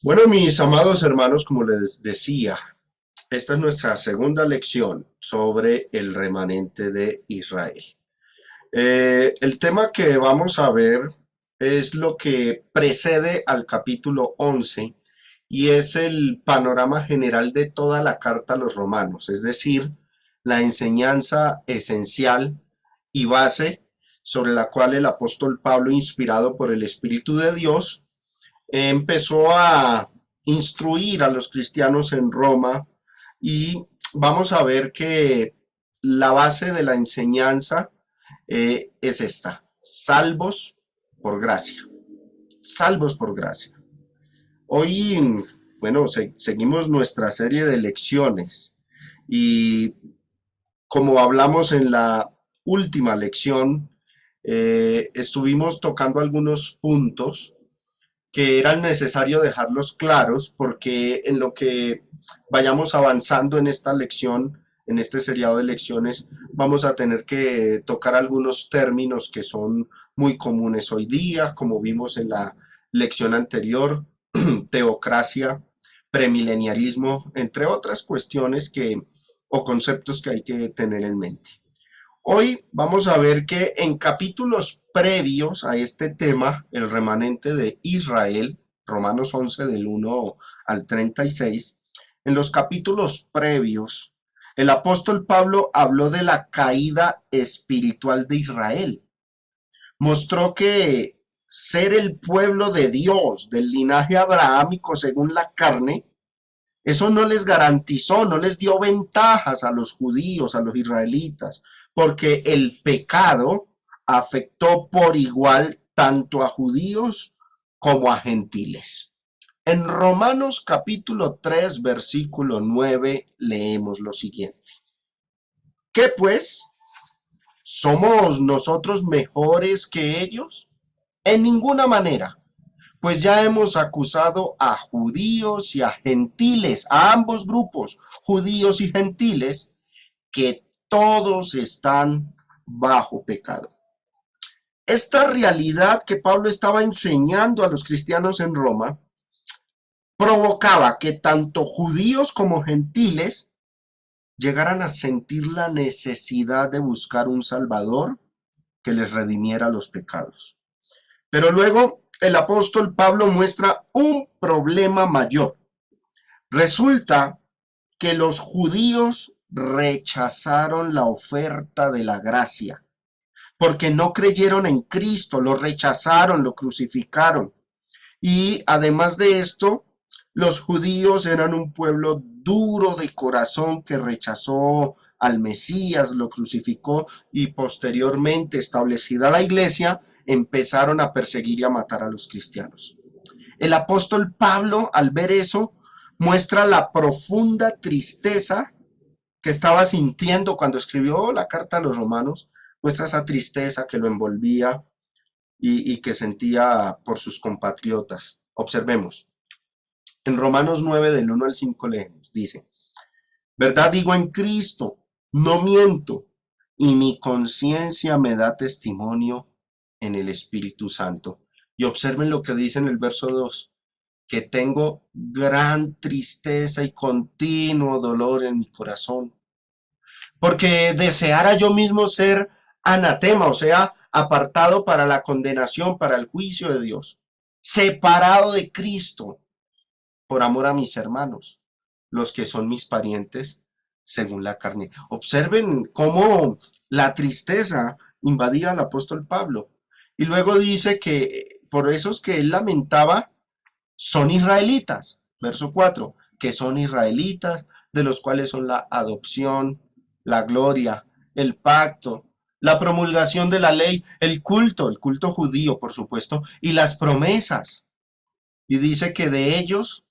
Bueno, mis amados hermanos, como les decía, esta es nuestra segunda lección sobre el remanente de Israel. El tema que vamos a ver es lo que precede al capítulo 11 y es el panorama general de toda la carta a los romanos, es decir, la enseñanza esencial y base sobre la cual el apóstol Pablo, inspirado por el Espíritu de Dios, empezó a instruir a los cristianos en Roma y vamos a ver que la base de la enseñanza es esta: salvos por gracia, salvos por gracia. Hoy, bueno, seguimos nuestra serie de lecciones y como hablamos en la última lección, estuvimos tocando algunos puntos que era necesario dejarlos claros porque en lo que vayamos avanzando en esta lección, en este seriado de lecciones, vamos a tener que tocar algunos términos que son muy comunes hoy día, como vimos en la lección anterior, teocracia, premileniarismo, entre otras cuestiones que o conceptos que hay que tener en mente. Hoy vamos a ver que en capítulos previos a este tema, el remanente de Israel, Romanos 11 del 1 al 36, en los capítulos previos, el apóstol Pablo habló de la caída espiritual de Israel. Mostró que ser el pueblo de Dios, del linaje abrahámico según la carne, eso no les garantizó, no les dio ventajas a los judíos, a los israelitas, porque el pecado afectó por igual tanto a judíos como a gentiles. En Romanos capítulo 3, versículo 9, leemos lo siguiente. ¿Qué pues? ¿Somos nosotros mejores que ellos? En ninguna manera, pues ya hemos acusado a judíos y a gentiles, a ambos grupos, judíos y gentiles, que todos están bajo pecado. Esta realidad que Pablo estaba enseñando a los cristianos en Roma provocaba que tanto judíos como gentiles llegaran a sentir la necesidad de buscar un Salvador que les redimiera los pecados. Pero luego el apóstol Pablo muestra un problema mayor. Resulta que los judíos rechazaron la oferta de la gracia, porque no creyeron en Cristo, lo rechazaron, lo crucificaron. Y además de esto, los judíos eran un pueblo duro de corazón que rechazó al Mesías, lo crucificó y posteriormente, establecida la iglesia, empezaron a perseguir y a matar a los cristianos. El apóstol Pablo, al ver eso, muestra la profunda tristeza que estaba sintiendo cuando escribió la carta a los romanos, muestra esa tristeza que lo envolvía y que sentía por sus compatriotas. Observemos. En Romanos 9 del 1 al 5 leemos, dice, verdad digo en Cristo, no miento, y mi conciencia me da testimonio en el Espíritu Santo. Y observen lo que dice en el verso 2, que tengo gran tristeza y continuo dolor en mi corazón, porque deseara yo mismo ser anatema, o sea, apartado para la condenación, para el juicio de Dios, separado de Cristo, por amor a mis hermanos, los que son mis parientes según la carne. Observen cómo la tristeza invadía al apóstol Pablo. Y luego dice que por esos que él lamentaba son israelitas. Verso 4, que son israelitas, de los cuales son la adopción, la gloria, el pacto, la promulgación de la ley, el culto judío, por supuesto, y las promesas. Y dice que de ellos,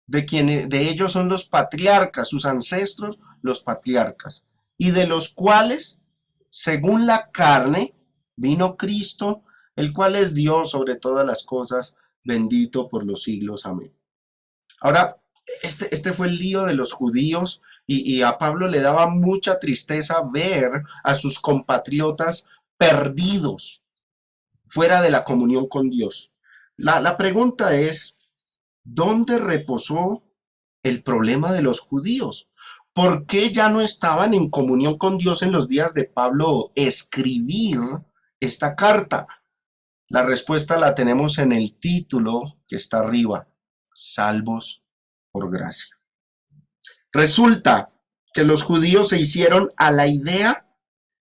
de ellos son los patriarcas, sus ancestros, los patriarcas, y de los cuales, según la carne, vino Cristo, el cual es Dios sobre todas las cosas, bendito por los siglos. Amén. Ahora, este fue el lío de los judíos y a Pablo le daba mucha tristeza ver a sus compatriotas perdidos, fuera de la comunión con Dios. La pregunta es, ¿Dónde reposó el problema de los judíos? ¿Por qué ya no estaban en comunión con Dios en los días de Pablo escribir esta carta? La respuesta la tenemos en el título que está arriba, Salvos por gracia. Resulta que los judíos se hicieron a la idea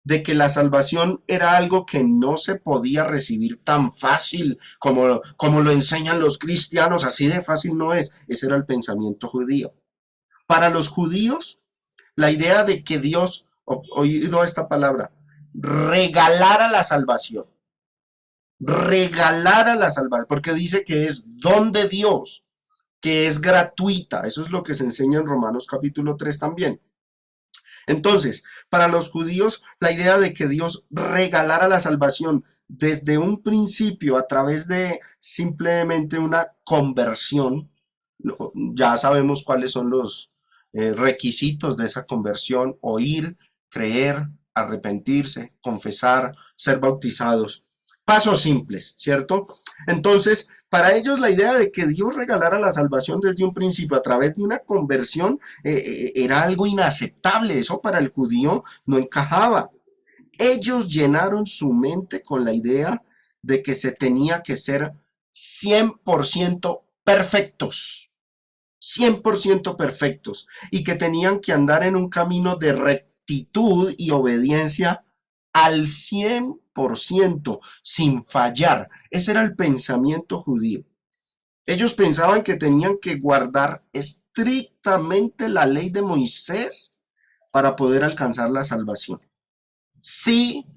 de que la salvación era algo que no se podía recibir tan fácil como lo enseñan los cristianos, así de fácil no es. Ese era el pensamiento judío. Para los judíos, la idea de que Dios, oído esta palabra, regalara la salvación, porque dice que es don de Dios, que es gratuita. Eso es lo que se enseña en Romanos capítulo 3 también. Entonces, para los judíos, la idea de que Dios regalara la salvación desde un principio a través de simplemente una conversión, ya sabemos cuáles son los requisitos de esa conversión: oír, creer, arrepentirse, confesar, ser bautizados. Pasos simples, ¿cierto? Entonces, para ellos la idea de que Dios regalara la salvación desde un principio a través de una conversión era algo inaceptable. Eso para el judío no encajaba. Ellos llenaron su mente con la idea de que se tenía que ser 100% perfectos, 100% perfectos, y que tenían que andar en un camino de rectitud y obediencia al 100%, sin fallar. Ese era el pensamiento judío. Ellos pensaban que tenían que guardar estrictamente la ley de Moisés para poder alcanzar la salvación. Si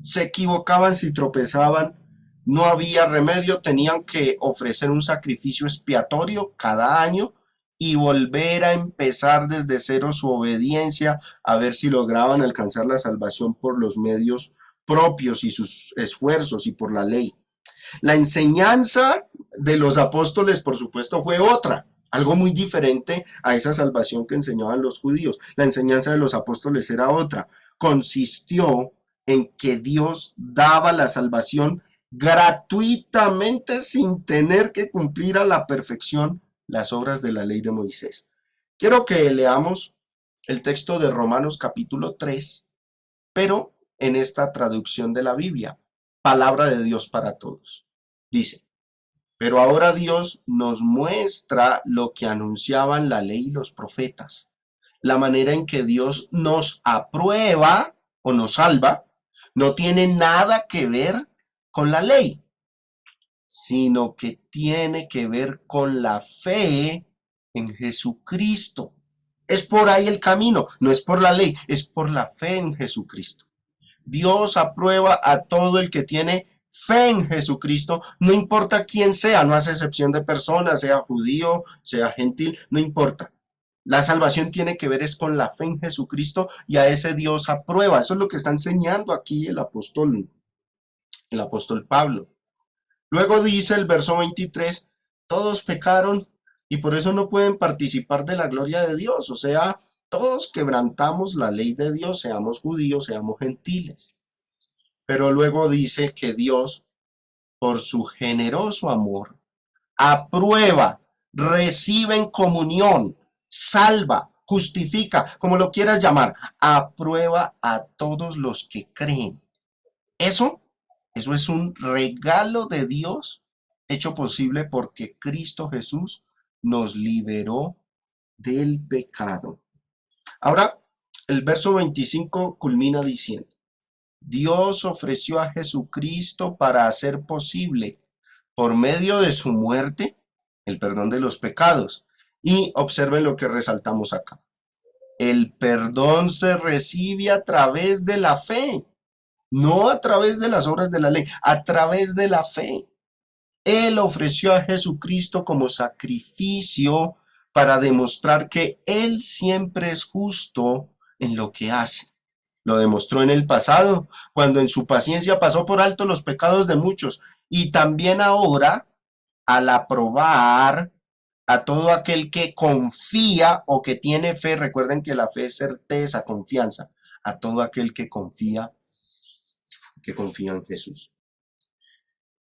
se equivocaban, si tropezaban, no había remedio, tenían que ofrecer un sacrificio expiatorio cada año y volver a empezar desde cero su obediencia, a ver si lograban alcanzar la salvación por los medios propios y sus esfuerzos y por la ley. La enseñanza de los apóstoles, por supuesto, fue otra, algo muy diferente a esa salvación que enseñaban los judíos. La enseñanza de los apóstoles era otra. Consistió en que Dios daba la salvación gratuitamente sin tener que cumplir a la perfección las obras de la ley de Moisés. Quiero que leamos el texto de Romanos capítulo 3, pero en esta traducción de la Biblia, palabra de Dios para todos. Dice: pero ahora Dios nos muestra lo que anunciaban la ley y los profetas. La manera en que Dios nos aprueba o nos salva no tiene nada que ver con la ley, sino que tiene que ver con la fe en Jesucristo. Es por ahí el camino, no es por la ley, es por la fe en Jesucristo. Dios aprueba a todo el que tiene fe en Jesucristo, no importa quién sea, no hace excepción de personas, sea judío, sea gentil, no importa. La salvación tiene que ver es con la fe en Jesucristo, y a ese Dios aprueba. Eso es lo que está enseñando aquí el apóstol Pablo. Luego dice el verso 23, todos pecaron y por eso no pueden participar de la gloria de Dios. O sea, todos quebrantamos la ley de Dios, seamos judíos, seamos gentiles. Pero luego dice que Dios, por su generoso amor, aprueba, recibe en comunión, salva, justifica, como lo quieras llamar, aprueba a todos los que creen. Eso, eso es un regalo de Dios hecho posible porque Cristo Jesús nos liberó del pecado. Ahora, el verso 25 culmina diciendo: Dios ofreció a Jesucristo para hacer posible, por medio de su muerte, el perdón de los pecados. Y observen lo que resaltamos acá. El perdón se recibe a través de la fe, no a través de las obras de la ley, a través de la fe. Él ofreció a Jesucristo como sacrificio para demostrar que Él siempre es justo en lo que hace. Lo demostró en el pasado, cuando en su paciencia pasó por alto los pecados de muchos, y también ahora, al aprobar a todo aquel que confía o que tiene fe. Recuerden que la fe es certeza, confianza. A todo aquel que confía en Jesús.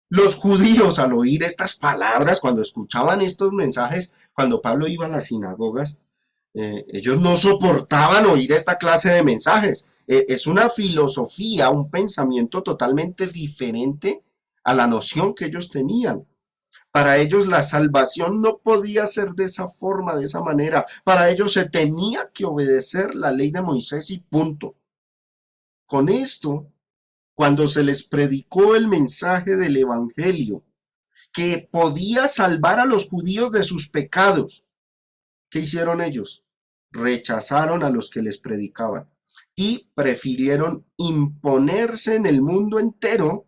Los judíos al oír estas palabras, cuando escuchaban estos mensajes, cuando Pablo iba a las sinagogas, ellos no soportaban oír esta clase de mensajes. Es una filosofía, un pensamiento totalmente diferente a la noción que ellos tenían. Para ellos la salvación no podía ser de esa forma, de esa manera. Para ellos se tenía que obedecer la ley de Moisés y punto. Con esto, cuando se les predicó el mensaje del Evangelio, que podía salvar a los judíos de sus pecados, ¿qué hicieron ellos? Rechazaron a los que les predicaban y prefirieron imponerse en el mundo entero,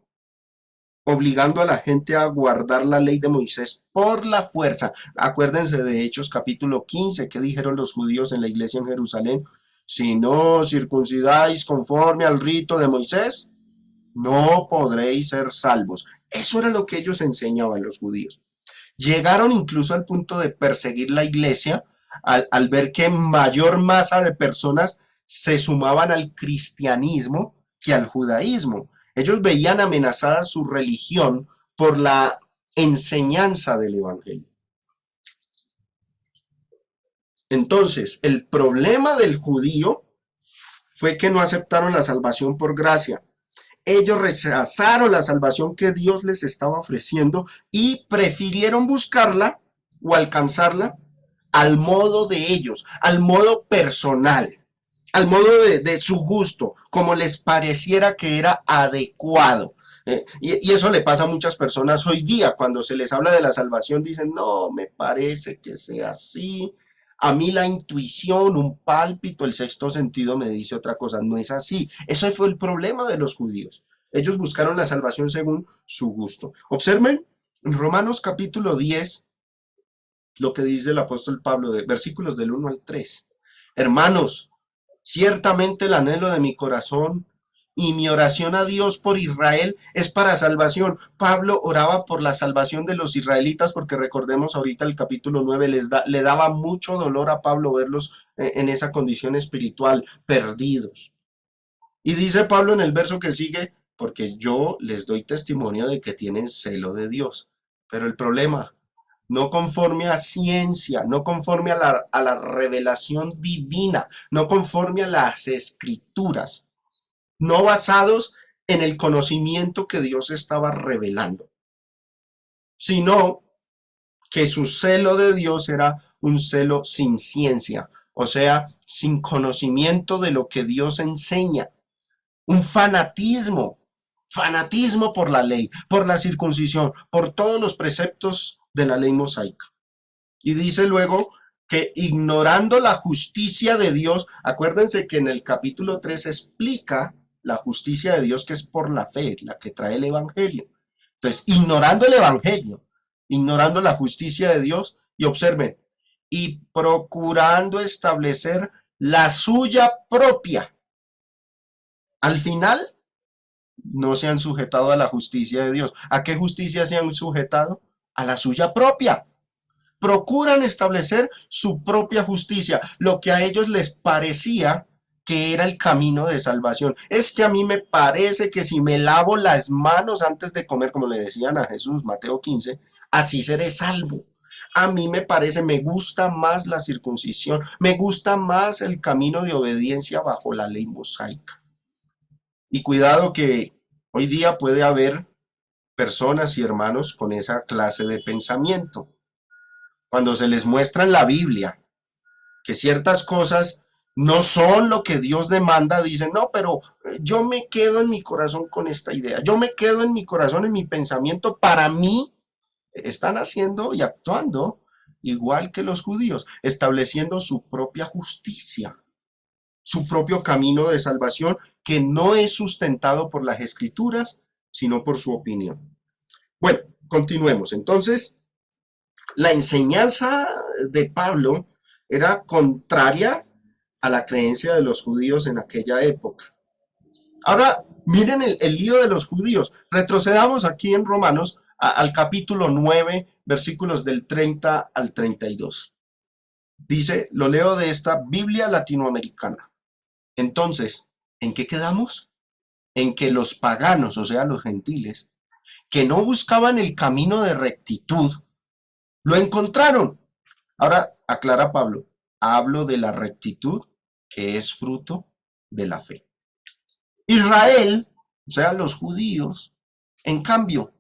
obligando a la gente a guardar la ley de Moisés por la fuerza. Acuérdense de Hechos capítulo 15, que dijeron los judíos en la iglesia en Jerusalén: si no circuncidáis conforme al rito de Moisés, no podréis ser salvos. Eso era lo que ellos enseñaban los judíos. Llegaron incluso al punto de perseguir la iglesia al ver que mayor masa de personas se sumaban al cristianismo que al judaísmo. Ellos veían amenazada su religión por la enseñanza del evangelio. Entonces, el problema del judío fue que no aceptaron la salvación por gracia. Ellos rechazaron la salvación que Dios les estaba ofreciendo y prefirieron buscarla o alcanzarla al modo de ellos, al modo personal, al modo de su gusto, como les pareciera que era adecuado. Y eso le pasa a muchas personas hoy día. Cuando se les habla de la salvación, dicen: no, me parece que sea así. A mí la intuición, un pálpito, el sexto sentido me dice otra cosa. No es así. Eso fue el problema de los judíos. Ellos buscaron la salvación según su gusto. Observen en Romanos capítulo 10 lo que dice el apóstol Pablo, de versículos del 1 al 3. Hermanos, ciertamente el anhelo de mi corazón y mi oración a Dios por Israel es para salvación. Pablo oraba por la salvación de los israelitas, porque recordemos ahorita el capítulo 9 le daba mucho dolor a Pablo verlos en esa condición espiritual, perdidos. Y dice Pablo en el verso que sigue: porque yo les doy testimonio de que tienen celo de Dios. Pero el problema, no conforme a ciencia, no conforme a la revelación divina, no conforme a las escrituras, no basados en el conocimiento que Dios estaba revelando, sino que su celo de Dios era un celo sin ciencia, o sea, sin conocimiento de lo que Dios enseña, un fanatismo, fanatismo por la ley, por la circuncisión, por todos los preceptos de la ley mosaica. Y dice luego que ignorando la justicia de Dios, acuérdense que en el capítulo 3 explica la justicia de Dios, que es por la fe, la que trae el evangelio. Entonces, ignorando el evangelio, ignorando la justicia de Dios, y observen, y procurando establecer la suya propia. Al final, no se han sujetado a la justicia de Dios. ¿A qué justicia se han sujetado? A la suya propia. Procuran establecer su propia justicia, lo que a ellos les parecía que era el camino de salvación. Es que a mí me parece que si me lavo las manos antes de comer, como le decían a Jesús, Mateo 15, así seré salvo. A mí me parece, me gusta más la circuncisión, me gusta más el camino de obediencia bajo la ley mosaica. Y cuidado que hoy día puede haber personas y hermanos con esa clase de pensamiento. Cuando se les muestra en la Biblia que ciertas cosas no son lo que Dios demanda, dicen: no, pero yo me quedo en mi corazón con esta idea, yo me quedo en mi corazón, en mi pensamiento. Para mí están haciendo y actuando igual que los judíos, estableciendo su propia justicia, su propio camino de salvación, que no es sustentado por las escrituras, sino por su opinión. Bueno, continuemos. Entonces, la enseñanza de Pablo era contraria a la creencia de los judíos en aquella época. Ahora, miren el lío de los judíos. Retrocedamos aquí en Romanos al capítulo 9, versículos del 30 al 32. Dice, lo leo de esta Biblia latinoamericana. Entonces, ¿en qué quedamos? En que los paganos, o sea, los gentiles, que no buscaban el camino de rectitud, lo encontraron. Ahora, aclara Pablo, hablo de la rectitud que es fruto de la fe. Israel, o sea, los judíos, en cambio,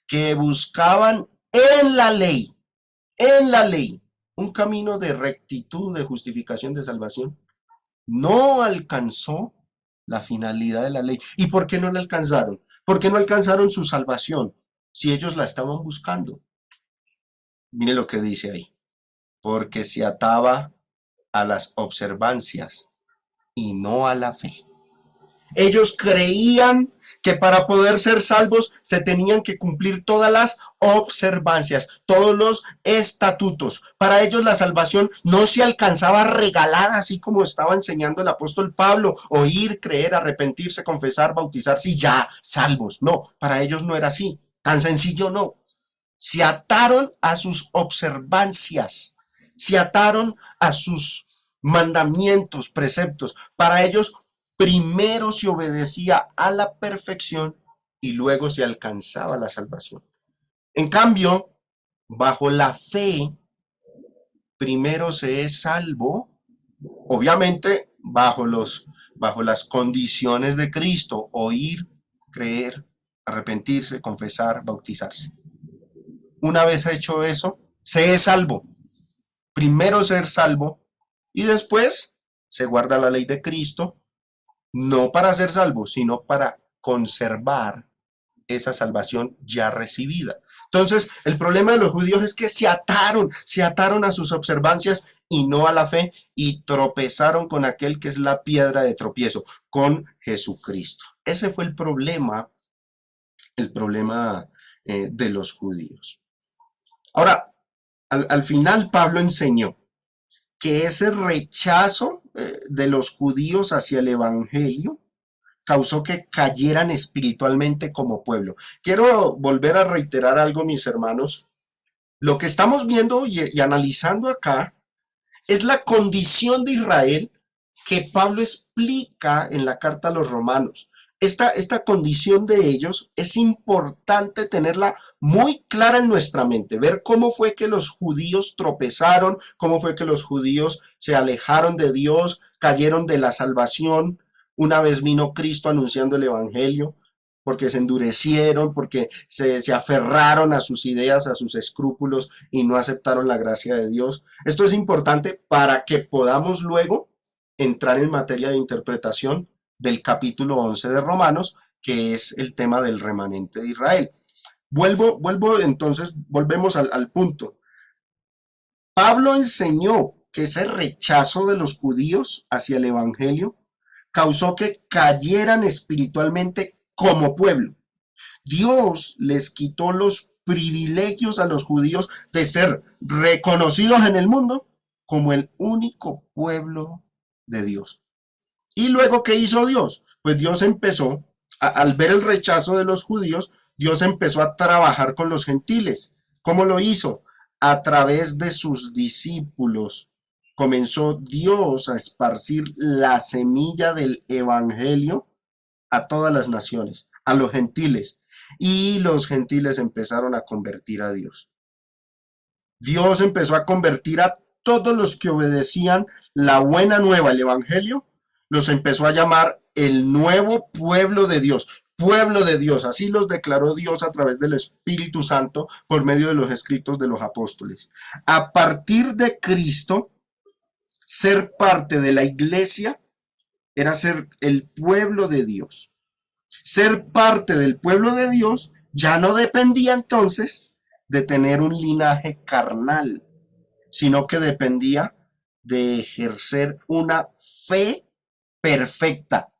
que buscaban en la ley, un camino de rectitud, de justificación, de salvación, no alcanzó la finalidad de la ley. ¿Y por qué no la alcanzaron? ¿Por qué no alcanzaron su salvación si ellos la estaban buscando? Mire lo que dice ahí. Porque se ataba a las observancias y no a la fe. Ellos creían que para poder ser salvos se tenían que cumplir todas las observancias, todos los estatutos. Para ellos la salvación no se alcanzaba regalada, así como estaba enseñando el apóstol Pablo, oír, creer, arrepentirse, confesar, bautizarse y ya, salvos. No, para ellos no era así, tan sencillo no. Se ataron a sus observancias, se ataron a sus mandamientos, preceptos. Para ellos primero se obedecía a la perfección y luego se alcanzaba la salvación. En cambio, bajo la fe, primero se es salvo, obviamente bajo las condiciones de Cristo, oír, creer, arrepentirse, confesar, bautizarse. Una vez hecho eso, se es salvo. Primero ser salvo y después se guarda la ley de Cristo, no para ser salvo, sino para conservar esa salvación ya recibida. Entonces, el problema de los judíos es que se ataron a sus observancias y no a la fe, y tropezaron con aquel que es la piedra de tropiezo, con Jesucristo. Ese fue el problema de los judíos. Ahora, al final Pablo enseñó que ese rechazo de los judíos hacia el evangelio causó que cayeran espiritualmente como pueblo. Quiero volver a reiterar algo, mis hermanos. Lo que estamos viendo y analizando acá es la condición de Israel que Pablo explica en la carta a los romanos. Esta condición de ellos es importante tenerla muy clara en nuestra mente, ver cómo fue que los judíos tropezaron, cómo fue que los judíos se alejaron de Dios, cayeron de la salvación, una vez vino Cristo anunciando el evangelio, porque se endurecieron, porque se aferraron a sus ideas, a sus escrúpulos y no aceptaron la gracia de Dios. Esto es importante para que podamos luego entrar en materia de interpretación del capítulo 11 de Romanos, que es el tema del remanente de Israel. Volvemos al punto. Pablo enseñó que ese rechazo de los judíos hacia el evangelio causó que cayeran espiritualmente como pueblo. Dios les quitó los privilegios a los judíos de ser reconocidos en el mundo como el único pueblo de Dios. ¿Y luego qué hizo Dios? Pues Dios empezó, al ver el rechazo de los judíos, Dios empezó a trabajar con los gentiles. ¿Cómo lo hizo? A través de sus discípulos. Comenzó Dios a esparcir la semilla del evangelio a todas las naciones, a los gentiles. Y los gentiles empezaron a convertir a Dios. Dios empezó a convertir a todos los que obedecían la buena nueva, el evangelio, los empezó a llamar el nuevo pueblo de Dios. Pueblo de Dios, así los declaró Dios a través del Espíritu Santo por medio de los escritos de los apóstoles. A partir de Cristo, ser parte de la iglesia era ser el pueblo de Dios. Ser parte del pueblo de Dios ya no dependía entonces de tener un linaje carnal, sino que dependía de ejercer una fe perfecta.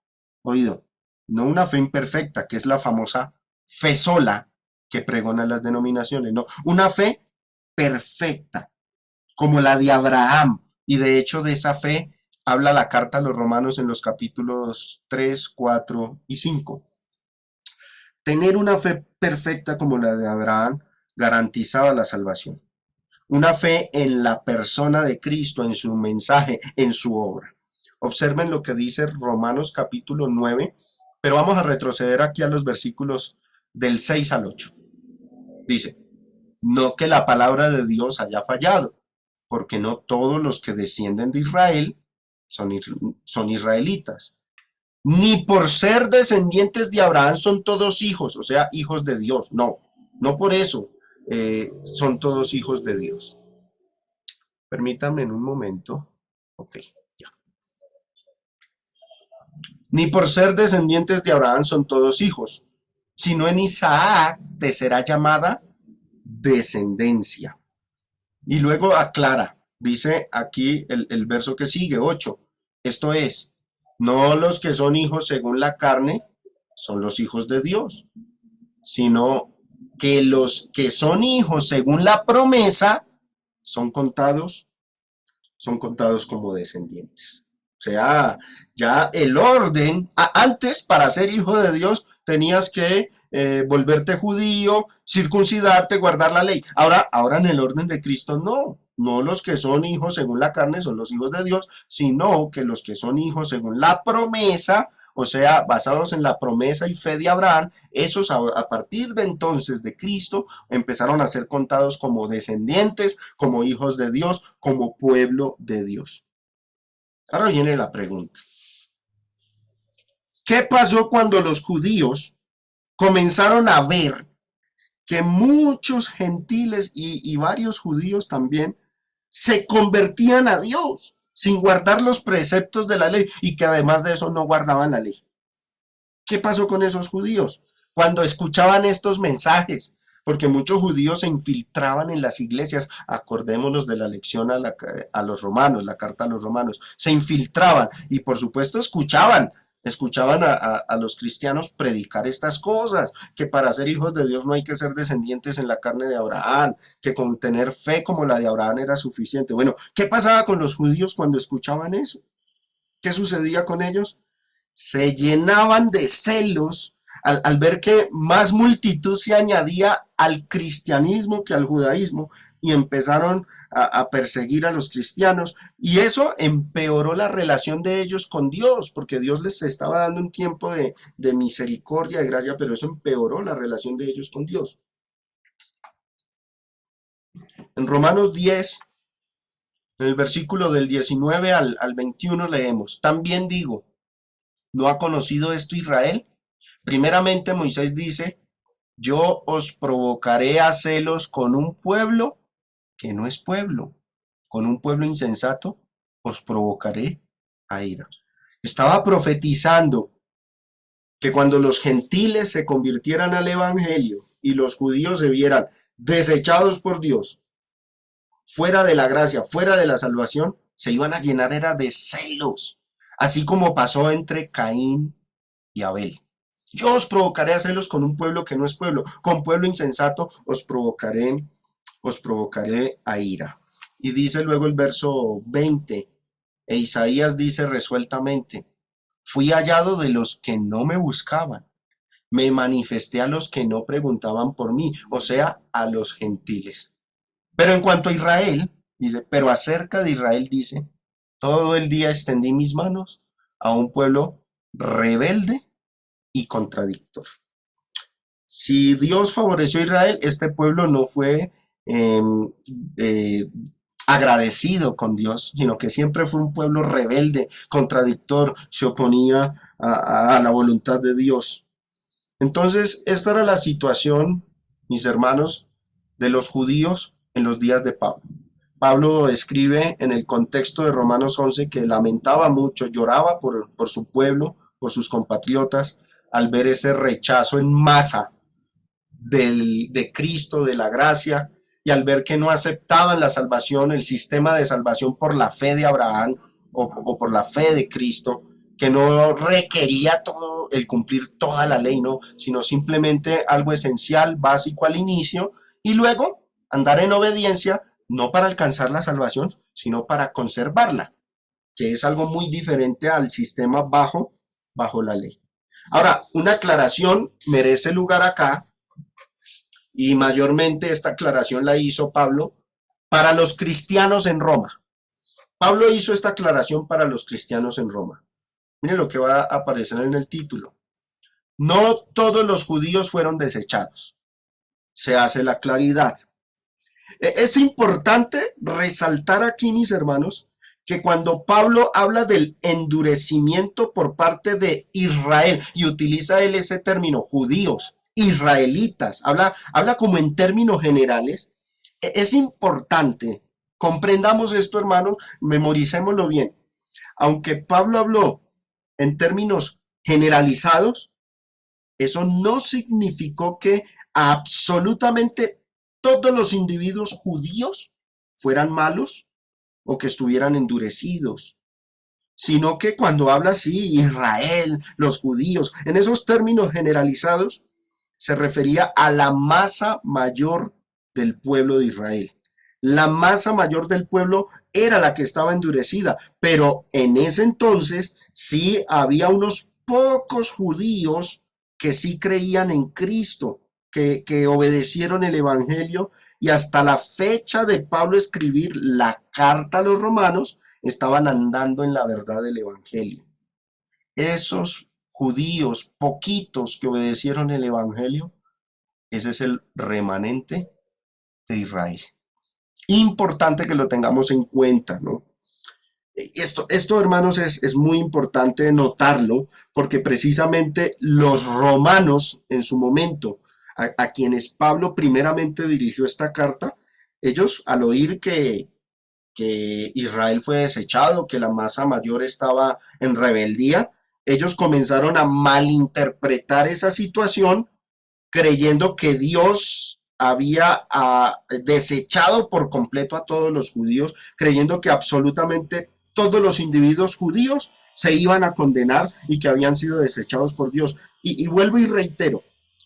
Oído, no una fe imperfecta, que es la famosa fe sola que pregonan las denominaciones, no, una fe perfecta, como la de Abraham. Y de hecho de esa fe habla la carta a los romanos en los capítulos 3, 4 y 5. Tener una fe perfecta como la de Abraham garantizaba la salvación. Una fe en la persona de Cristo, en su mensaje, en su obra. Observen lo que dice Romanos capítulo 9, pero vamos a retroceder aquí a los versículos del 6 al 8. Dice, no que la palabra de Dios haya fallado, porque no todos los que descienden de Israel son israelitas. Ni por ser descendientes de Abraham son todos hijos, o sea, hijos de Dios. No, no por eso son todos hijos de Dios. Permítame en un momento. Ok, ya. Ni por ser descendientes de Abraham son todos hijos, sino en Isaac te será llamada descendencia. Y luego aclara, dice aquí el verso que sigue, 8. Esto es, no los que son hijos según la carne son los hijos de Dios, sino que los que son hijos según la promesa son contados como descendientes. O sea, ya el orden, antes para ser hijo de Dios tenías que volverte judío, circuncidarte, guardar la ley. Ahora en el orden de Cristo no los que son hijos según la carne son los hijos de Dios, sino que los que son hijos según la promesa, o sea, basados en la promesa y fe de Abraham, esos a partir de entonces de Cristo empezaron a ser contados como descendientes, como hijos de Dios, como pueblo de Dios. Ahora viene la pregunta. ¿Qué pasó cuando los judíos comenzaron a ver que muchos gentiles y varios judíos también se convertían a Dios sin guardar los preceptos de la ley y que además de eso no guardaban la ley? ¿Qué pasó con esos judíos cuando escuchaban estos mensajes? Porque muchos judíos se infiltraban en las iglesias. Acordémonos de la lección a los romanos, la carta a los romanos. Se infiltraban y por supuesto escuchaban a los cristianos predicar estas cosas, que para ser hijos de Dios no hay que ser descendientes en la carne de Abraham, que con tener fe como la de Abraham era suficiente. Bueno, ¿qué pasaba con los judíos cuando escuchaban eso? ¿Qué sucedía con ellos? Se llenaban de celos al ver que más multitud se añadía al cristianismo que al judaísmo y empezaron a perseguir a los cristianos y eso empeoró la relación de ellos con Dios porque Dios les estaba dando un tiempo de misericordia, de gracia, pero eso empeoró la relación de ellos con Dios. En Romanos 10, en el versículo del 19 al 21 leemos, también digo, ¿no ha conocido esto Israel? Primeramente Moisés dice, yo os provocaré a celos con un pueblo que no es pueblo, con un pueblo insensato os provocaré a ira. Estaba profetizando que cuando los gentiles se convirtieran al evangelio y los judíos se vieran desechados por Dios, fuera de la gracia, fuera de la salvación, se iban a llenar era de celos, así como pasó entre Caín y Abel. Yo os provocaré a celos con un pueblo que no es pueblo, con pueblo insensato os provocaré a ira. Y dice luego el verso 20, e Isaías dice resueltamente, fui hallado de los que no me buscaban, me manifesté a los que no preguntaban por mí, o sea, a los gentiles. Pero en cuanto a Israel, dice, pero acerca de Israel dice, todo el día extendí mis manos a un pueblo rebelde y contradictor. Si Dios favoreció a Israel, este pueblo no fue eh, eh, agradecido con Dios, sino que siempre fue un pueblo rebelde, contradictor, se oponía a la voluntad de Dios. Entonces, esta era la situación, mis hermanos, de los judíos en los días de Pablo. Pablo escribe en el contexto de Romanos 11 que lamentaba mucho, lloraba por su pueblo, por sus compatriotas, al ver ese rechazo en masa de Cristo, de la gracia, y al ver que no aceptaban la salvación, el sistema de salvación por la fe de Abraham o por la fe de Cristo, que no requería todo el cumplir toda la ley, no, sino simplemente algo esencial, básico al inicio, y luego andar en obediencia, no para alcanzar la salvación, sino para conservarla, que es algo muy diferente al sistema bajo la ley. Ahora, una aclaración merece lugar acá, y mayormente esta aclaración la hizo Pablo para los cristianos en Roma. Pablo hizo esta aclaración para los cristianos en Roma. Miren lo que va a aparecer en el título. No todos los judíos fueron desechados. Se hace la claridad. Es importante resaltar aquí, mis hermanos, que cuando Pablo habla del endurecimiento por parte de Israel, y utiliza él ese término, judíos, israelitas, habla como en términos generales, es importante, comprendamos esto, hermanos, memoricémoslo bien. Aunque Pablo habló en términos generalizados, eso no significó que absolutamente todos los individuos judíos fueran malos o que estuvieran endurecidos, sino que cuando habla así, Israel, los judíos, en esos términos generalizados, se refería a la masa mayor del pueblo de Israel. La masa mayor del pueblo era la que estaba endurecida, pero en ese entonces sí había unos pocos judíos que sí creían en Cristo, que obedecieron el Evangelio, y hasta la fecha de Pablo escribir la carta a los romanos, estaban andando en la verdad del Evangelio. Esos judíos poquitos que obedecieron el Evangelio, ese es el remanente de Israel. Importante que lo tengamos en cuenta, ¿no? Esto hermanos, es muy importante notarlo, porque precisamente los romanos en su momento, a quienes Pablo primeramente dirigió esta carta, ellos al oír que Israel fue desechado, que la masa mayor estaba en rebeldía, ellos comenzaron a malinterpretar esa situación, creyendo que Dios había desechado por completo a todos los judíos, creyendo que absolutamente todos los individuos judíos se iban a condenar y que habían sido desechados por Dios. Y vuelvo y reitero,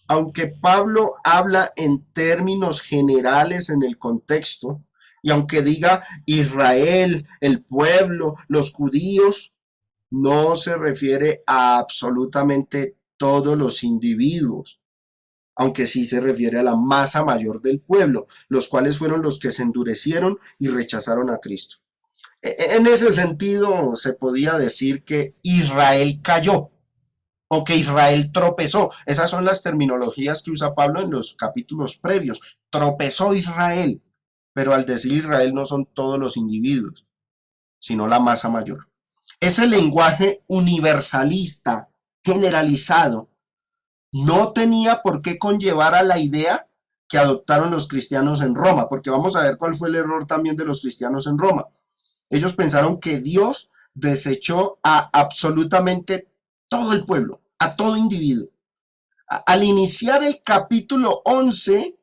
aunque Pablo habla en términos generales en el contexto, y aunque diga Israel, el pueblo, los judíos, no se refiere a absolutamente todos los individuos, aunque sí se refiere a la masa mayor del pueblo, los cuales fueron los que se endurecieron y rechazaron a Cristo. En ese sentido, se podía decir que Israel cayó o que Israel tropezó. Esas son las terminologías que usa Pablo en los capítulos previos. Tropezó Israel, pero al decir Israel no son todos los individuos, sino la masa mayor. Ese lenguaje universalista, generalizado, no tenía por qué conllevar a la idea que adoptaron los cristianos en Roma, porque vamos a ver cuál fue el error también de los cristianos en Roma. Ellos pensaron que Dios desechó a absolutamente todo el pueblo, a todo individuo. Al iniciar el capítulo 11,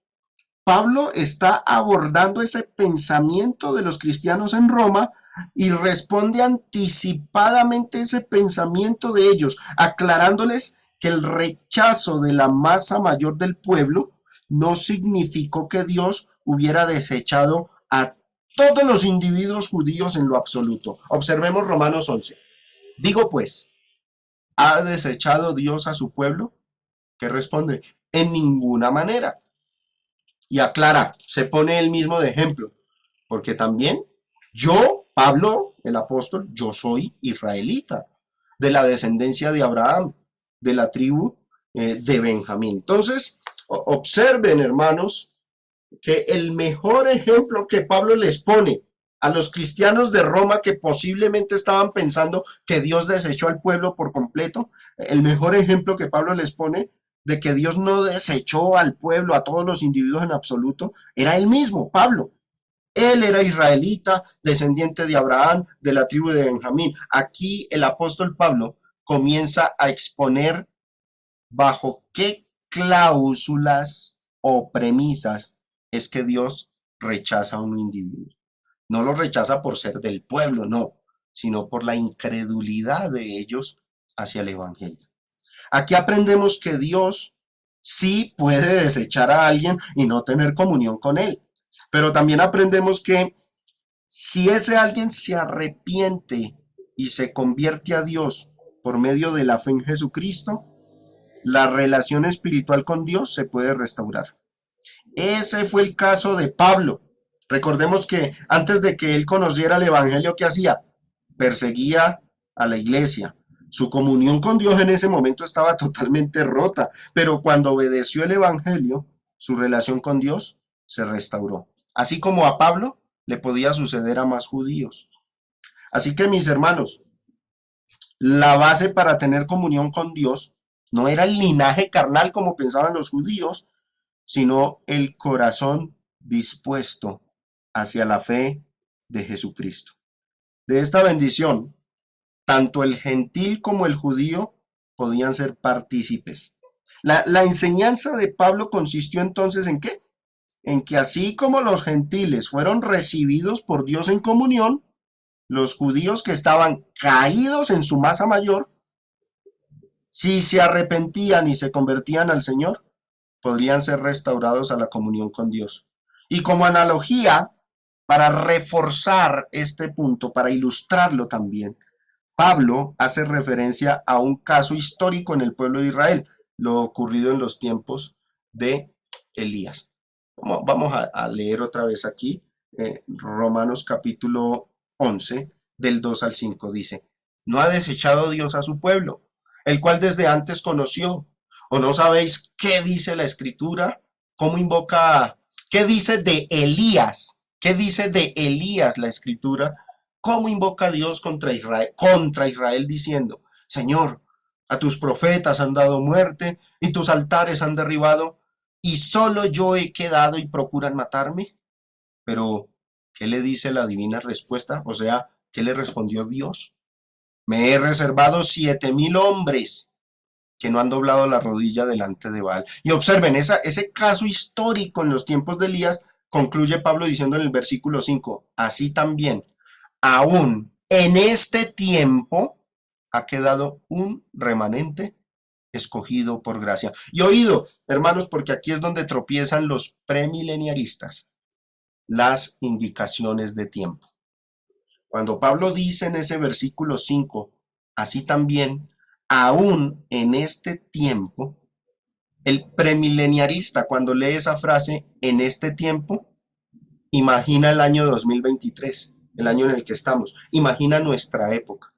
Pablo está abordando ese pensamiento de los cristianos en Roma y responde anticipadamente ese pensamiento de ellos, aclarándoles que el rechazo de la masa mayor del pueblo no significó que Dios hubiera desechado a todos los individuos judíos en lo absoluto. Observemos Romanos 11. Digo pues, ¿ha desechado Dios a su pueblo? ¿Qué responde? En ninguna manera. Y aclara, se pone él mismo de ejemplo, porque también yo, Pablo, el apóstol, yo soy israelita, de la descendencia de Abraham, de la tribu de Benjamín. Entonces, observen, hermanos, que el mejor ejemplo que Pablo les pone a los cristianos de Roma que posiblemente estaban pensando que Dios desechó al pueblo por completo, el mejor ejemplo que Pablo les pone de que Dios no desechó al pueblo, a todos los individuos en absoluto, era él mismo, Pablo. Él era israelita, descendiente de Abraham, de la tribu de Benjamín. Aquí el apóstol Pablo comienza a exponer bajo qué cláusulas o premisas es que Dios rechaza a un individuo. No lo rechaza por ser del pueblo, no, sino por la incredulidad de ellos hacia el evangelio. Aquí aprendemos que Dios sí puede desechar a alguien y no tener comunión con él, pero también aprendemos que si ese alguien se arrepiente y se convierte a Dios por medio de la fe en Jesucristo, la relación espiritual con Dios se puede restaurar. Ese fue el caso de Pablo. Recordemos que antes de que él conociera el evangelio, ¿qué hacía? Perseguía a la iglesia, Su comunión con Dios en ese momento estaba totalmente rota, pero cuando obedeció el Evangelio, su relación con Dios se restauró. Así como a Pablo le podía suceder a más judíos. Así que mis hermanos, la base para tener comunión con Dios no era el linaje carnal como pensaban los judíos, sino el corazón dispuesto hacia la fe de Jesucristo. De esta bendición, tanto el gentil como el judío podían ser partícipes. La enseñanza de Pablo consistió entonces ¿en qué? En que así como los gentiles fueron recibidos por Dios en comunión, los judíos que estaban caídos en su masa mayor, si se arrepentían y se convertían al Señor, podrían ser restaurados a la comunión con Dios. Y como analogía, para reforzar este punto, para ilustrarlo también, Pablo hace referencia a un caso histórico en el pueblo de Israel, lo ocurrido en los tiempos de Elías. Vamos a leer otra vez aquí, Romanos capítulo 11, del 2 al 5, dice, ¿no ha desechado Dios a su pueblo, el cual desde antes conoció? ¿O no sabéis qué dice la Escritura? ¿Cómo invoca? ¿Qué dice de Elías? ¿Qué dice de Elías la Escritura? ¿Cómo invoca a Dios contra Israel diciendo, Señor, a tus profetas han dado muerte y tus altares han derribado y solo yo he quedado y procuran matarme? Pero, ¿qué le dice la divina respuesta? O sea, ¿qué le respondió Dios? Me he reservado 7,000 hombres que no han doblado la rodilla delante de Baal. Y observen, ese caso histórico en los tiempos de Elías, concluye Pablo diciendo en el versículo 5, así también, aún en este tiempo ha quedado un remanente escogido por gracia. Y oído, hermanos, porque aquí es donde tropiezan los premileniaristas, las indicaciones de tiempo. Cuando Pablo dice en ese versículo 5, así también, aún en este tiempo, el premileniarista cuando lee esa frase, en este tiempo, imagina el año 2023, el año en el que estamos, imagina nuestra época.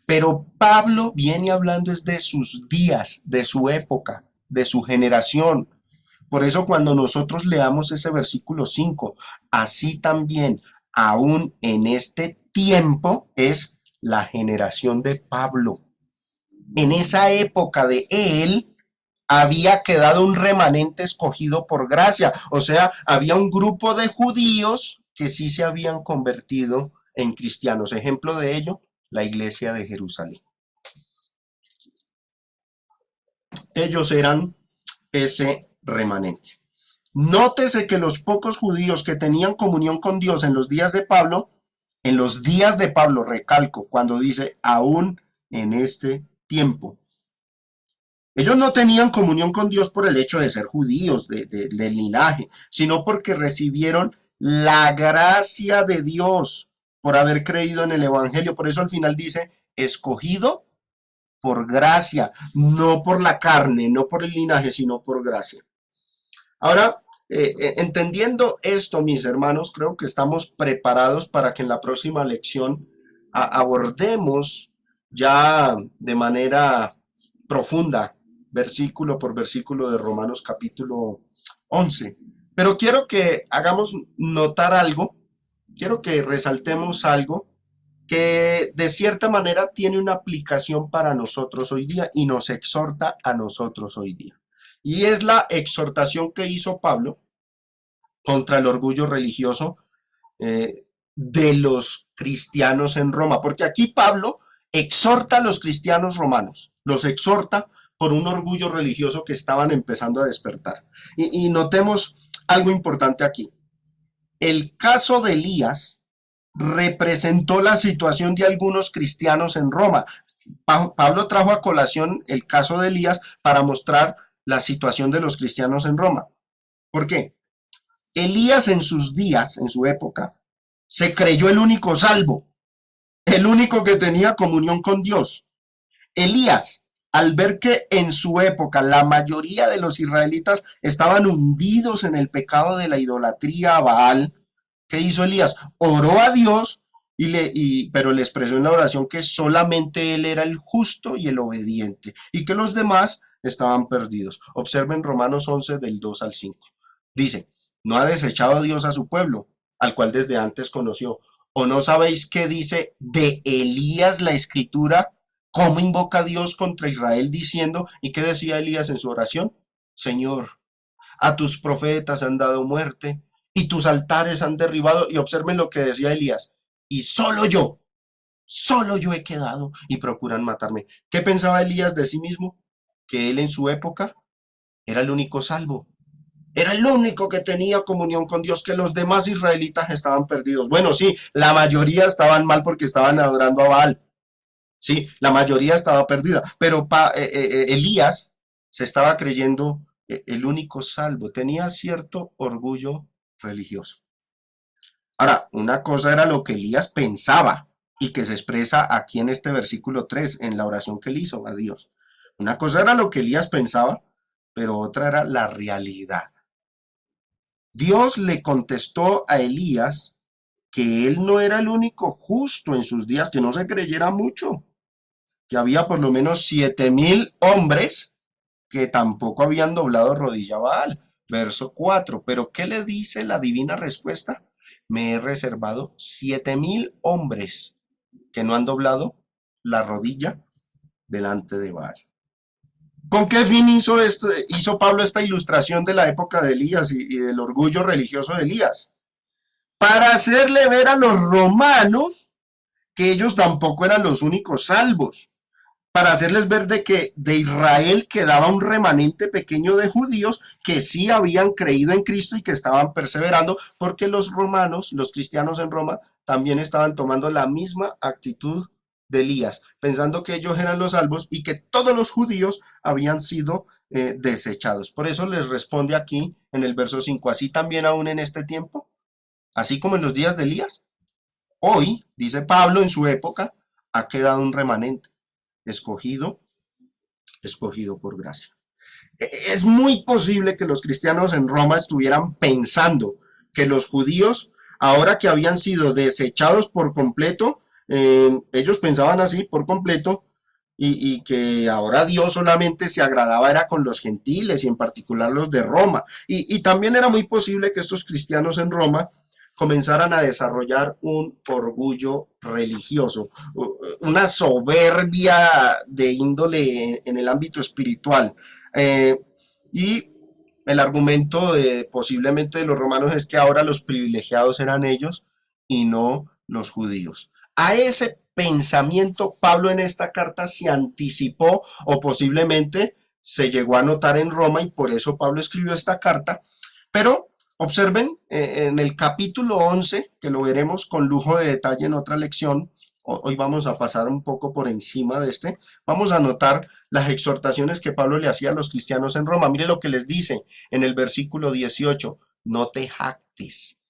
Pero Pablo viene hablando es de sus días, de su época, de su generación. Por eso cuando nosotros leamos ese versículo 5, así también, aún en este tiempo, es la generación de Pablo. En esa época de él, había quedado un remanente escogido por gracia. O sea, había un grupo de judíos que sí se habían convertido en cristianos. Ejemplo de ello, la iglesia de Jerusalén. Ellos eran ese remanente. Nótese que los pocos judíos que tenían comunión con Dios en los días de Pablo, recalco, cuando dice aún en este tiempo, ellos no tenían comunión con Dios por el hecho de ser judíos, del linaje, sino porque recibieron la gracia de Dios por haber creído en el Evangelio. Por eso al final dice, escogido por gracia, no por la carne, no por el linaje, sino por gracia. Ahora, entendiendo esto, mis hermanos, creo que estamos preparados para que en la próxima lección abordemos ya de manera profunda, versículo por versículo de Romanos capítulo 11. Pero quiero que hagamos notar algo, quiero que resaltemos algo que de cierta manera tiene una aplicación para nosotros hoy día y nos exhorta a nosotros hoy día. Y es la exhortación que hizo Pablo contra el orgullo religioso de los cristianos en Roma. Porque aquí Pablo exhorta a los cristianos romanos, los exhorta por un orgullo religioso que estaban empezando a despertar. Y notemos algo importante aquí. El caso de Elías representó la situación de algunos cristianos en Roma. Pablo trajo a colación el caso de Elías para mostrar la situación de los cristianos en Roma. ¿Por qué? Elías en sus días, en su época, se creyó el único salvo, el único que tenía comunión con Dios. Elías, al ver que en su época la mayoría de los israelitas estaban hundidos en el pecado de la idolatría a Baal, ¿qué hizo Elías? Oró a Dios pero le expresó en la oración que solamente él era el justo y el obediente y que los demás estaban perdidos. Observen Romanos 11 del 2 al 5. Dice, no ha desechado Dios a su pueblo, al cual desde antes conoció. ¿O no sabéis qué dice de Elías la escritura? ¿Cómo invoca a Dios contra Israel diciendo, y qué decía Elías en su oración? Señor, a tus profetas han dado muerte y tus altares han derribado. Y observen lo que decía Elías. Y solo yo he quedado y procuran matarme. ¿Qué pensaba Elías de sí mismo? Que él en su época era el único salvo. Era el único que tenía comunión con Dios, que los demás israelitas estaban perdidos. Bueno, sí, la mayoría estaban mal porque estaban adorando a Baal. Sí, la mayoría estaba perdida, pero Elías se estaba creyendo el único salvo, tenía cierto orgullo religioso. Ahora, una cosa era lo que Elías pensaba y que se expresa aquí en este versículo 3 en la oración que él hizo a Dios. Una cosa era lo que Elías pensaba, pero otra era la realidad. Dios le contestó a Elías que él no era el único justo en sus días, que no se creyera mucho, que había por lo menos 7,000 hombres que tampoco habían doblado rodilla a Baal. Verso 4. Pero ¿qué le dice la divina respuesta? Me he reservado 7,000 hombres que no han doblado la rodilla delante de Baal. ¿Con qué fin hizo Pablo esta ilustración de la época de Elías y del orgullo religioso de Elías? Para hacerle ver a los romanos que ellos tampoco eran los únicos salvos, para hacerles ver de que de Israel quedaba un remanente pequeño de judíos que sí habían creído en Cristo y que estaban perseverando, porque los romanos, los cristianos en Roma, también estaban tomando la misma actitud de Elías, pensando que ellos eran los salvos y que todos los judíos habían sido desechados. Por eso les responde aquí en el verso 5, así también aún en este tiempo, así como en los días de Elías, hoy, dice Pablo, en su época, ha quedado un remanente escogido, escogido por gracia. Es muy posible que los cristianos en Roma estuvieran pensando que los judíos, ahora que habían sido desechados por completo, ellos pensaban así por completo, y que ahora Dios solamente se agradaba era con los gentiles y en particular los de Roma. Y también era muy posible que estos cristianos en Roma comenzaran a desarrollar un orgullo religioso, una soberbia de índole en el ámbito espiritual. Y el argumento posiblemente de los romanos es que ahora los privilegiados eran ellos y no los judíos. A ese pensamiento Pablo en esta carta se anticipó o posiblemente se llegó a notar en Roma y por eso Pablo escribió esta carta, pero observen en el capítulo 11, que lo veremos con lujo de detalle en otra lección, hoy vamos a pasar un poco por encima de vamos a notar las exhortaciones que Pablo le hacía a los cristianos en Roma. Mire lo que les dice en el versículo 18, no te jactes,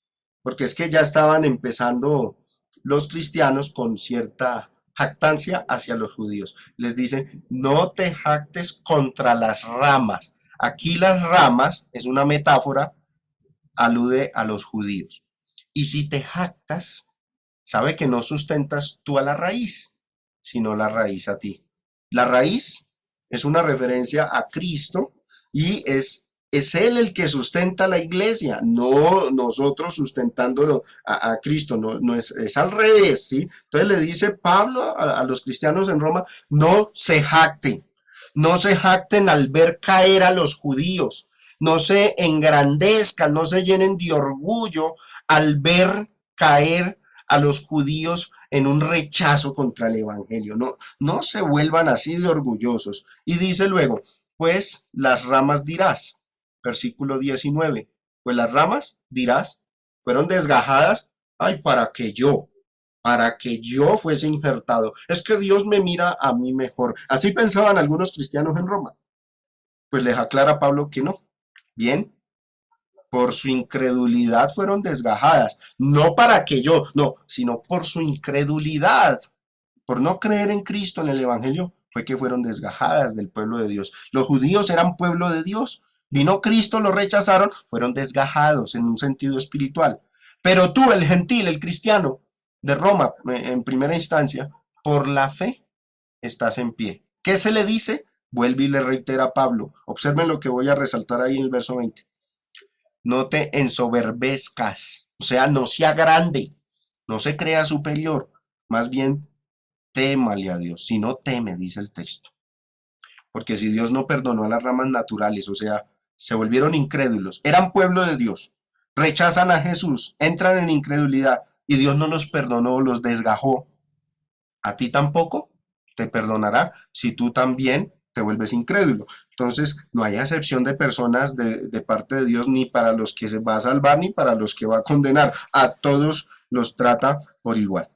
porque es que ya estaban empezando los cristianos con cierta jactancia hacia los judíos. Les dice, no te jactes contra las ramas. Aquí las ramas es una metáfora, alude a los judíos. Y si te jactas, sabe que no sustentas tú a la raíz, sino la raíz a ti. La raíz es una referencia a Cristo y es Él el que sustenta la iglesia, no nosotros sustentándolo a Cristo, no es al revés, ¿sí? Entonces le dice Pablo a los cristianos en Roma, no se jacten, no se jacten al ver caer a los judíos, no se engrandezcan, no se llenen de orgullo al ver caer a los judíos en un rechazo contra el evangelio. No se vuelvan así de orgullosos. Y dice luego, pues las ramas dirás, versículo 19, pues las ramas dirás, fueron desgajadas, ay, para que yo fuese injertado. Es que Dios me mira a mí mejor. Así pensaban algunos cristianos en Roma. Pues les aclara Pablo que no. Bien, por su incredulidad fueron desgajadas, no para que yo, no, sino por su incredulidad, por no creer en Cristo, en el Evangelio, fue que fueron desgajadas del pueblo de Dios. Los judíos eran pueblo de Dios, vino Cristo, lo rechazaron, fueron desgajados en un sentido espiritual. Pero tú, el gentil, el cristiano, de Roma, en primera instancia, por la fe estás en pie. ¿Qué se le dice? Vuelve y le reitera a Pablo. Observen lo que voy a resaltar ahí en el verso 20. No te ensoberbezcas, o sea, no sea grande, no se crea superior, más bien témale a Dios, si no teme, dice el texto. Porque si Dios no perdonó a las ramas naturales, o sea, se volvieron incrédulos, eran pueblo de Dios, rechazan a Jesús, entran en incredulidad y Dios no los perdonó, los desgajó, a ti tampoco te perdonará si tú también te vuelves incrédulo. Entonces, no hay acepción de personas de parte de Dios ni para los que se va a salvar ni para los que va a condenar. A todos los trata por igual.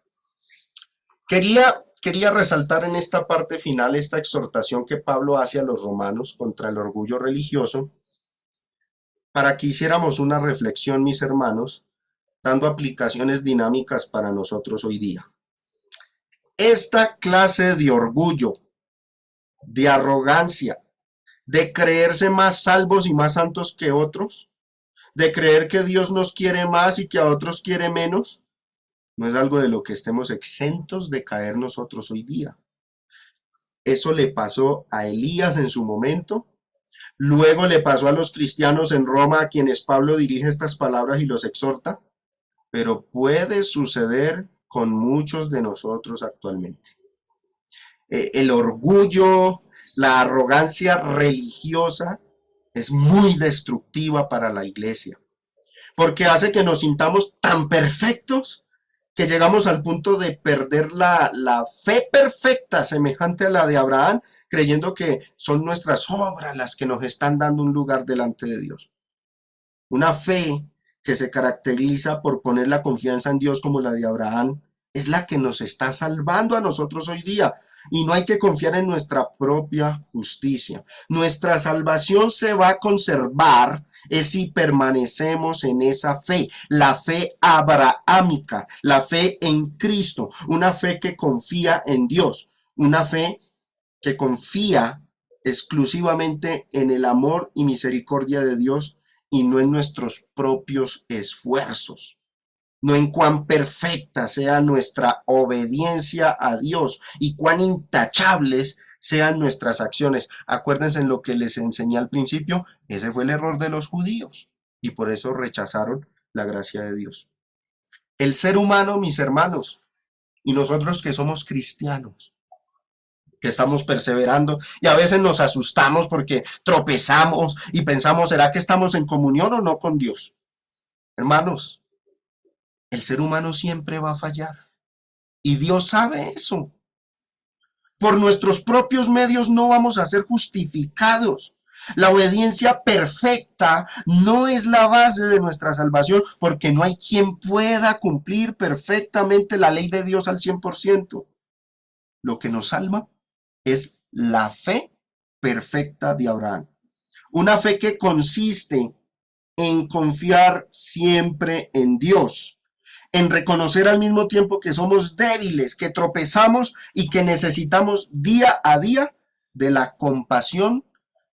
Quería resaltar en esta parte final esta exhortación que Pablo hace a los romanos contra el orgullo religioso, para que hiciéramos una reflexión, mis hermanos, dando aplicaciones dinámicas para nosotros hoy día. Esta clase de orgullo, de arrogancia, de creerse más salvos y más santos que otros, de creer que Dios nos quiere más y que a otros quiere menos, no es algo de lo que estemos exentos de caer nosotros hoy día. Eso le pasó a Elías en su momento, luego le pasó a los cristianos en Roma a quienes Pablo dirige estas palabras y los exhorta, pero puede suceder con muchos de nosotros actualmente. El orgullo, la arrogancia religiosa es muy destructiva para la iglesia, porque hace que nos sintamos tan perfectos que llegamos al punto de perder la fe perfecta semejante a la de Abraham, creyendo que son nuestras obras las que nos están dando un lugar delante de Dios. Una fe que se caracteriza por poner la confianza en Dios como la de Abraham es la que nos está salvando a nosotros hoy día. Y no hay que confiar en nuestra propia justicia. Nuestra salvación se va a conservar es si permanecemos en esa fe, la fe abrahámica, la fe en Cristo, una fe que confía en Dios, una fe que confía exclusivamente en el amor y misericordia de Dios y no en nuestros propios esfuerzos, no en cuán perfecta sea nuestra obediencia a Dios y cuán intachables sean nuestras acciones. Acuérdense en lo que les enseñé al principio, ese fue el error de los judíos y por eso rechazaron la gracia de Dios. El ser humano, mis hermanos, y nosotros que somos cristianos, que estamos perseverando y a veces nos asustamos porque tropezamos y pensamos, ¿será que estamos en comunión o no con Dios? Hermanos, el ser humano siempre va a fallar y Dios sabe eso. Por nuestros propios medios no vamos a ser justificados. La obediencia perfecta no es la base de nuestra salvación porque no hay quien pueda cumplir perfectamente la ley de Dios al 100%. Lo que nos salva es la fe perfecta de Abraham. Una fe que consiste en confiar siempre en Dios, en reconocer al mismo tiempo que somos débiles, que tropezamos y que necesitamos día a día de la compasión,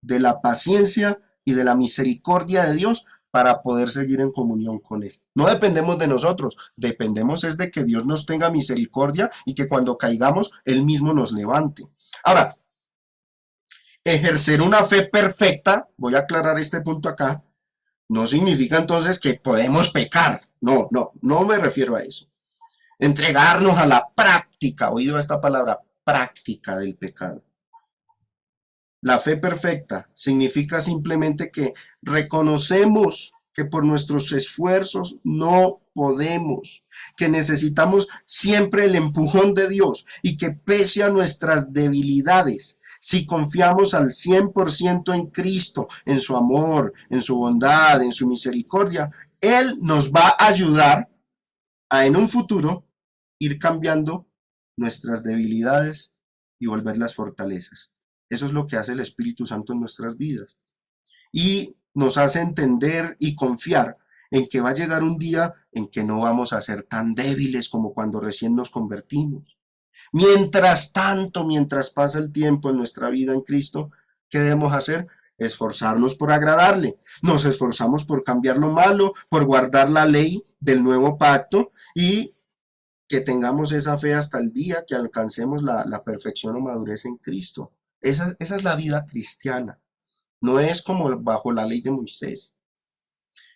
de la paciencia y de la misericordia de Dios para poder seguir en comunión con Él. No dependemos de nosotros, dependemos es de que Dios nos tenga misericordia y que cuando caigamos, Él mismo nos levante. Ahora, ejercer una fe perfecta, voy a aclarar este punto acá, no significa entonces que podemos pecar. No me refiero a eso. Entregarnos a la práctica, oído esta palabra, práctica del pecado. La fe perfecta significa simplemente que reconocemos que por nuestros esfuerzos no podemos, que necesitamos siempre el empujón de Dios y que pese a nuestras debilidades, si confiamos al 100% en Cristo, en su amor, en su bondad, en su misericordia, Él nos va a ayudar a en un futuro ir cambiando nuestras debilidades y volverlas fortalezas. Eso es lo que hace el Espíritu Santo en nuestras vidas. Y nos hace entender y confiar en que va a llegar un día en que no vamos a ser tan débiles como cuando recién nos convertimos. Mientras tanto, mientras pasa el tiempo en nuestra vida en Cristo, ¿qué debemos hacer? Esforzarnos por agradarle. Nos esforzamos por cambiar lo malo, por guardar la ley del nuevo pacto y que tengamos esa fe hasta el día que alcancemos la perfección o madurez en Cristo. Esa es la vida cristiana. No es como bajo la ley de Moisés.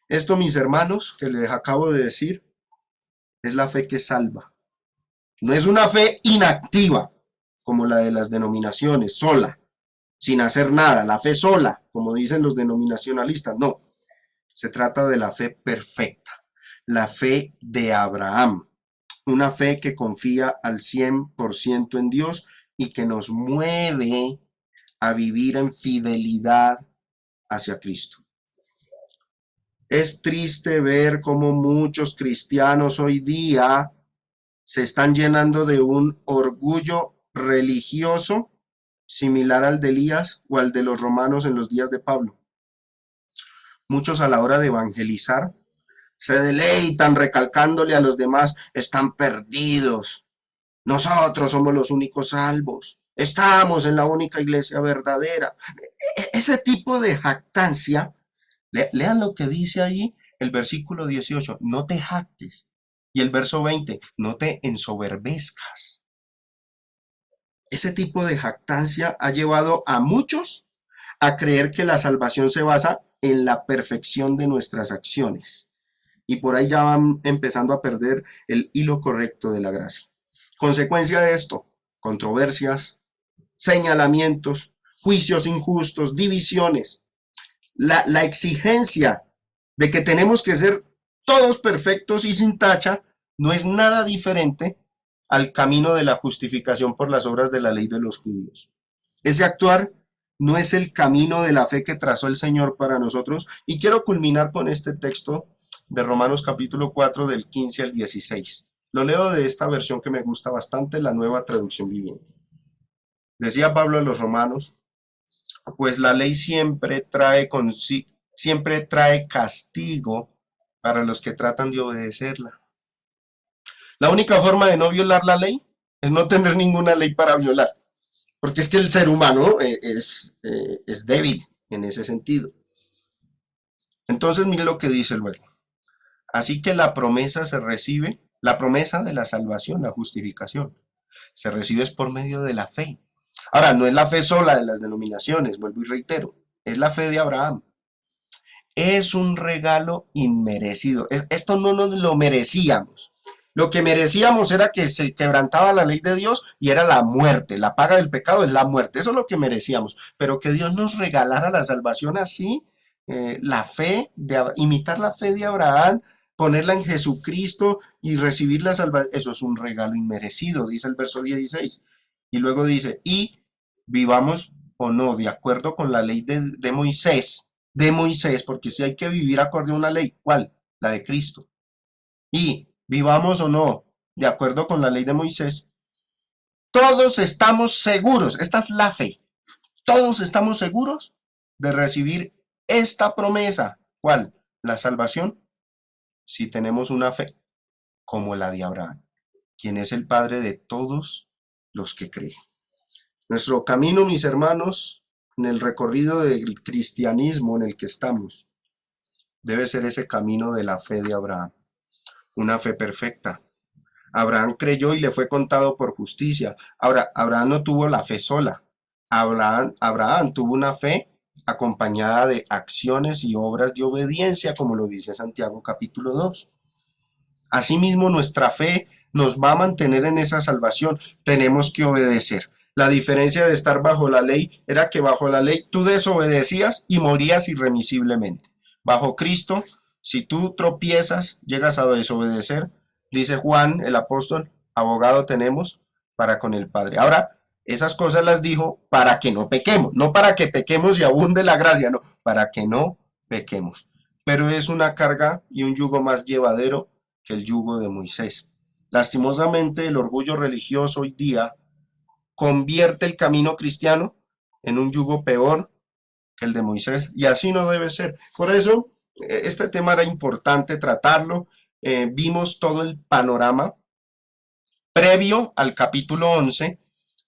Esto, mis hermanos, que les acabo de decir, es la fe que salva. No es una fe inactiva, como la de las denominaciones, sola, sin hacer nada, la fe sola, como dicen los denominacionalistas. No, se trata de la fe perfecta, la fe de Abraham, una fe que confía al 100% en Dios y que nos mueve a vivir en fidelidad hacia Cristo. Es triste ver cómo muchos cristianos hoy día se están llenando de un orgullo religioso similar al de Elías o al de los romanos en los días de Pablo. Muchos a la hora de evangelizar se deleitan recalcándole a los demás, están perdidos. Nosotros somos los únicos salvos. Estamos en la única iglesia verdadera. Ese tipo de jactancia, lean lo que dice allí el versículo 18, no te jactes. Y el verso 20, no te ensoberbezcas. Ese tipo de jactancia ha llevado a muchos a creer que la salvación se basa en la perfección de nuestras acciones. Y por ahí ya van empezando a perder el hilo correcto de la gracia. Consecuencia de esto, controversias, señalamientos, juicios injustos, divisiones. La exigencia de que tenemos que ser todos perfectos y sin tacha no es nada diferente al camino de la justificación por las obras de la ley de los judíos. Ese actuar no es el camino de la fe que trazó el Señor para nosotros. Y quiero culminar con este texto de Romanos capítulo 4 del 15 al 16. Lo leo de esta versión que me gusta bastante, la Nueva Traducción Viviente. Decía Pablo a los romanos, pues la ley siempre trae castigo para los que tratan de obedecerla. La única forma de no violar la ley es no tener ninguna ley para violar, porque es que el ser humano es débil en ese sentido. Entonces, mire lo que dice luego. Así que la promesa se recibe, la promesa de la salvación, la justificación, se recibe es por medio de la fe. Ahora, no es la fe sola de las denominaciones, vuelvo y reitero, es la fe de Abraham. Es un regalo inmerecido. Esto no nos lo merecíamos. Lo que merecíamos era que se quebrantaba la ley de Dios y era la muerte. La paga del pecado es la muerte. Eso es lo que merecíamos. Pero que Dios nos regalara la salvación así, la fe, imitar la fe de Abraham, ponerla en Jesucristo y recibir la salvación, eso es un regalo inmerecido, dice el verso 16. Y luego dice, y vivamos o no, de acuerdo con la ley de Moisés, porque si hay que vivir acorde a una ley, ¿cuál? La de Cristo. Y vivamos o no, de acuerdo con la ley de Moisés, todos estamos seguros, esta es la fe, todos estamos seguros de recibir esta promesa. ¿Cuál? La salvación, si tenemos una fe como la de Abraham, quien es el padre de todos los que creen. Nuestro camino, mis hermanos, en el recorrido del cristianismo en el que estamos, debe ser ese camino de la fe de Abraham, una fe perfecta. Abraham creyó y le fue contado por justicia. Ahora, Abraham no tuvo la fe sola. Abraham tuvo una fe acompañada de acciones y obras de obediencia, como lo dice Santiago capítulo 2. Asimismo, nuestra fe nos va a mantener en esa salvación. Tenemos que obedecer. La diferencia de estar bajo la ley era que bajo la ley tú desobedecías y morías irremisiblemente. Bajo Cristo, si tú tropiezas, llegas a desobedecer, dice Juan el apóstol, abogado tenemos para con el Padre. Ahora, esas cosas las dijo para que no pequemos, no para que pequemos y abunde la gracia, no, para que no pequemos. Pero es una carga y un yugo más llevadero que el yugo de Moisés. Lastimosamente, el orgullo religioso hoy día convierte el camino cristiano en un yugo peor que el de Moisés, y así no debe ser. Por eso, este tema era importante tratarlo. Vimos todo el panorama previo al capítulo 11,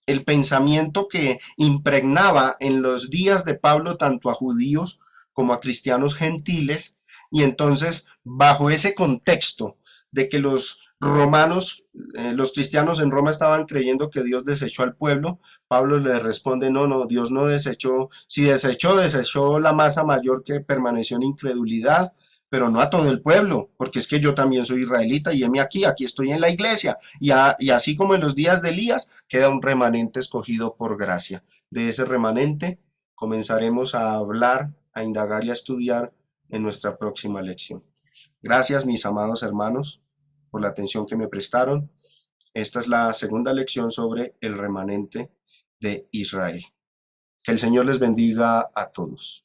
el pensamiento que impregnaba en los días de Pablo tanto a judíos como a cristianos gentiles, y entonces, bajo ese contexto de que los romanos, los cristianos en Roma estaban creyendo que Dios desechó al pueblo, Pablo le responde, no, no, Dios no desechó, si desechó, desechó la masa mayor que permaneció en incredulidad, pero no a todo el pueblo, porque es que yo también soy israelita y heme aquí, aquí estoy en la iglesia, y así como en los días de Elías, queda un remanente escogido por gracia. De ese remanente comenzaremos a hablar, a indagar y a estudiar en nuestra próxima lección. Gracias, mis amados hermanos, por la atención que me prestaron. Esta es la segunda lección sobre el remanente de Israel. Que el Señor les bendiga a todos.